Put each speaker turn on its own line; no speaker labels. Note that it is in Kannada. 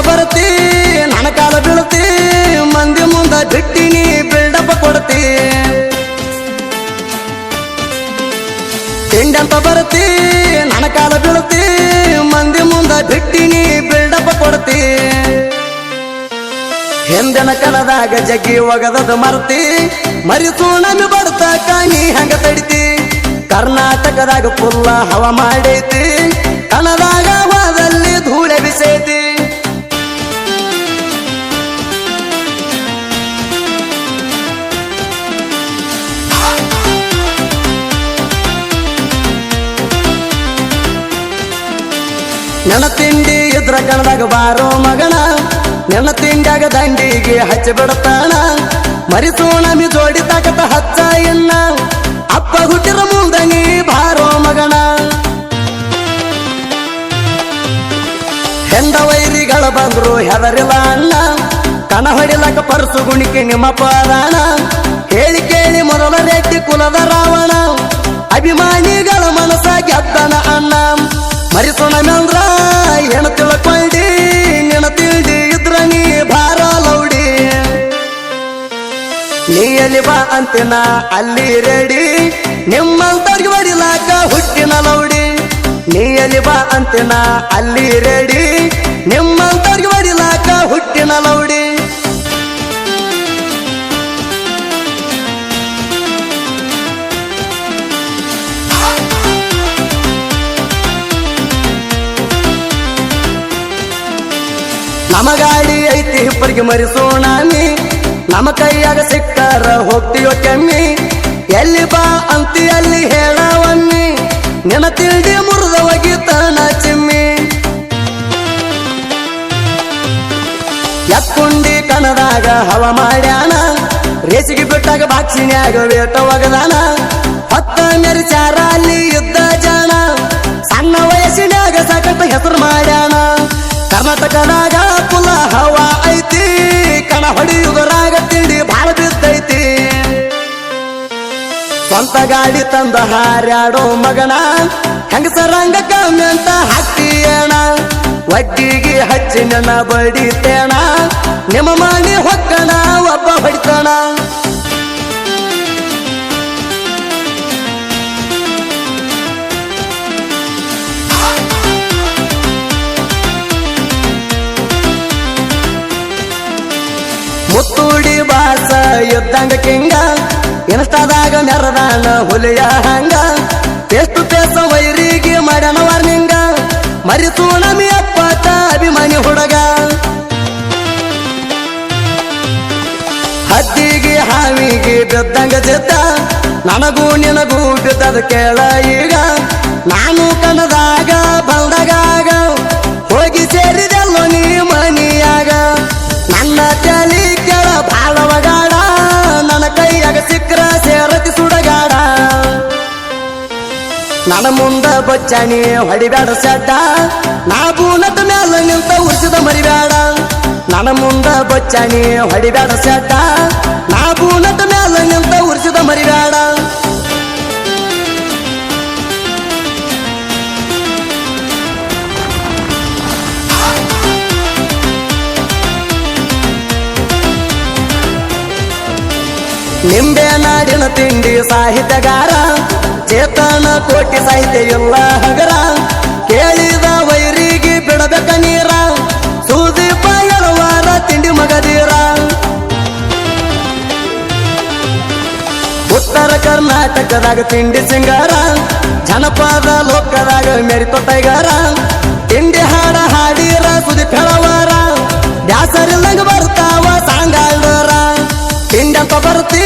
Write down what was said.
ಬರ್ತಿ ನನ್ನ ಕಾಲ ಬೀಳ್ತಿ ಮಂದಿ ಮುಂದ ಬಿಟ್ಟಿನಿ ಬಿಲ್ಡಪ್ ಕೊಡ್ತಿ ತಿಂಡಂತ ಬರ್ತಿ ನನ್ನ ಕಾಲ ಬೀಳ್ತಿ ಮಂದಿ ಮುಂದ ಬಿಟ್ಟಿನಿ ಬಿಲ್ಡಪ್ ಕೊಡ್ತಿ ಹಿಂದಿನ ಕಾಲದಾಗ ಜಗ್ಗಿ ಒಗದದ ಮರ್ತಿ ಮರಿಸೋಣಮಿ ಬಡ್ತಾಕ ನೀ ಹಂಗ ತಡಿತಿ ಕರ್ನಾಟಕದಾಗ ಫುಲ್ಲ ಹವ ಮಾಡೈತಿ ಕಣದಾಗ ವಾದಲ್ಲಿ ಧೂಳೆ ಬಿಸೈತಿ ನನ್ನ ತಿಂಡಿ ಇದ್ರ ಕಣದಾಗ ಬಾರೋ ಮಗಣ ನನ್ನ ತಿಂಡಾಗ ದಂಡಿಗೆ ಹಚ್ಚಿ ಬಿಡತಾಣ ಮರಿಸೋಣಮಿ ಜೋಡಿ ತಾಕತ ಹಚ್ಚ ಇನ್ನ ಅಪ್ಪ ಹುಟ್ಟಿರ ಮುಂದ ನೀ ಬಾರೋ ಮಗಣ ಹೆಂಡ ವೈರಿಗಳ ಬಂದ್ರು ಹೆದರಿಲ್ಲ ಅಣ್ಣ ಕಣ ಹೊಡಿಲಕ ಪರ್ಸು ಗುಣಿಕೆ ನಿಮ್ಮ ಪರಾಣ ಹೇಳಿ ಕೇಳಿ ಮೊದಲ ರೆಡ್ಡಿ ಕುಲದ ರಾವಣ ಅಭಿಮಾನಿಗಳ ಮನಸ್ಸ ಗೆದ್ದನ ಅಣ್ಣ ಮರಿಸೋಣಮಿ ಅಂದ್ರ ಏನ ತಿಳ್ಕೊಂಡಿ ನಿನ್ನ ತಿಂಡಿ ಇದ್ರ ನೀ ಭಾರ ಲೌಡಿ ನೀ ಎಲ್ಲಿ ಬಾ ಅಂತಿನ ಅಲ್ಲಿ ರೆಡಿ ನಿಮ್ಮಂತವ್ರಿಗೆ ಹೊಡಿಲಾಕ ಹುಟ್ಟಿನ ಲೌಡಿ ನೀ ಎಲ್ಲಿ ಬಾ ಅಂತಿನ ಅಲ್ಲಿ ರೆಡಿ ನಿಮ್ಮಂತವ್ರಿಗೆ ಹೊಡಿಲಾಕ ಹುಟ್ಟಿನ ಲೌಡಿ ನಮ್ಮ ಗಾಡಿ ಐತಿ ಇಬ್ಬರಿಗೆ ಮರಿಸೋಣಮಿ ನಮ್ಮ ಕೈಯಾಗ ಸಿಕ್ಕಾರ ಹೋಗ್ತೀಯೋ ಕೆಮ್ಮಿ ಎಲ್ಲಿ ಬಾ ಅಂತಿ ಅಲ್ಲಿ ಹೇಳವಮ್ಮಿ ನಿನ್ನ ತಿಂಡಿ ಮುರಿದ ಒಗಿತನ ಚಿಮ್ಮಿ ಎಕ್ಕುಂಡಿ ಕಣದಾಗ ಹವ ಮಾಡ್ಯಾನ ರೇಸಿಗೆ ಬಿಟ್ಟಾಗ ಬಾಕ್ಷಿನ್ಯಾಗ ವೇಟ ಒಗದಾನ ಹೊತ್ತ ಮೆರಿಚಾರ ಅಲ್ಲಿ ಇದ್ದ ಜಾಣ ಸಣ್ಣ ವಯಸ್ಸಿನಾಗ ಸಾಕಟ್ಟ ಹೆಸರು ಮಾಡ್ಯಾನ ಕರ್ನಾಟಕದಾಗ ಪುಲ ಹವ ಐತಿ ಕಣ ಹೊಡಿಯುವುದರಾಗ ತಿಂಡಿ ಬಾಳ ಬಿದ್ದೈತಿ ಸ್ವಂತ ಗಾಡಿ ತಂದ ಹಾರ್ಯಾಡೋ ಮಗನ ಹೆಂಗಸರಂಗ ಕಮ್ಮಿ ಅಂತ ಹಾಕ್ತೀಯಣ ಒಡ್ಡಿಗೆ ಹಚ್ಚಿ ನನ್ನ ಬಡಿತೇಣ ನಿಮ್ಮ ಮನೆ ಹೊಕ್ಕಣ ಒಬ್ಬ ಹೊಡಿತಾಣ ಮುತ್ತೂಡಿ ಬಾಸ ಯುದ್ಧಂಗ ಕಿಂಗ ಇನ್ಸ್ಟಾದಾಗ ಮೆರದಾನ ಹುಲಿಯ ಹಂಗ ಎಷ್ಟು ಪೇಸ ವೈರಿಗೆ ಮಾಡ್ಯಾನ ವಾರ್ನಿಂಗ ಮರಿಸೋಣಮಿ ಅಪ್ಪಟ ಅಭಿಮಾನಿ ಹುಡುಗ ಹದ್ದಿಗೆ ಹಾವಿಗೆ ಬಿದ್ದಂಗ ಚಿತ್ತ ನನಗೂ ನಿನಗೂ ಬಿದ್ದದ ಕೇಳ ಈಗ ನಾನು ಕಣದಾಗ ಬಂದಾಗ ಹೋಗಿ ಸೇರಿದೆಲ್ಲೋ ನೀ ಮನಿಯಾಗ ನನ್ನ ತಲಿ ಕೆಳ ಬಾಳವಗಾಡ ನನ್ನ ಕೈಯಾಗ ಸಿಕ್ರ ಸೇರತಿ ಸುಡಗಾಡ ನನ್ನ ಮುಂದ ಬಚ್ಚಾನಿ ಹೊಡಿಬ್ಯಾಡ ಸಡ್ಡ ನಾ ಬೂನದ ಮ್ಯಾಲ ನಿಂತ ಉಳಿಸಿದ ಮರಿಬ್ಯಾಡ ನನ್ನ ಮುಂದ ಬಚ್ಚಾನಿ ಹೊಡಿಬ್ಯಾಡ ಸಡ್ಡ ನಾ ಬೂನದ ಮ್ಯಾಲ ನಿಂತ ಉಳಿಸಿದ ಮರಿಬ್ಯಾಡ ನಿಂಬೆ ನಾಡಿನ ತಿಂಡಿ ಸಾಹಿತ್ಯಗಾರ ಚೇತನ ಕೋಟಿ ಸಾಹಿತ್ಯ ಎಲ್ಲ ಹಗರ ಕೇಳಿದ ವೈರಿಗೆ ಬಿಡಬೇಕ ನೀರ ಸುದೀಪ ಎಳವಾರ ತಿಂಡಿ ಮಗದೀರ ಉತ್ತರ ಕರ್ನಾಟಕದಾಗ ತಿಂಡಿ ಸಿಂಗಾರ ಜನಪದ ಲೋಕದಾಗ ಮೆರಿತೋ ಟೈಗಾರ ತಿಂಡಿ ಹಾಡ ಹಾಡಿರ ಸುದೀಪ್ ಎಳವಾರ ಬ್ಯಾಸರಿಲ್ಲಂಗ ಬರ್ತಾವ ಸಾಂಗಾಳರ ತಿಂಡಂತ ಬರ್ತಿ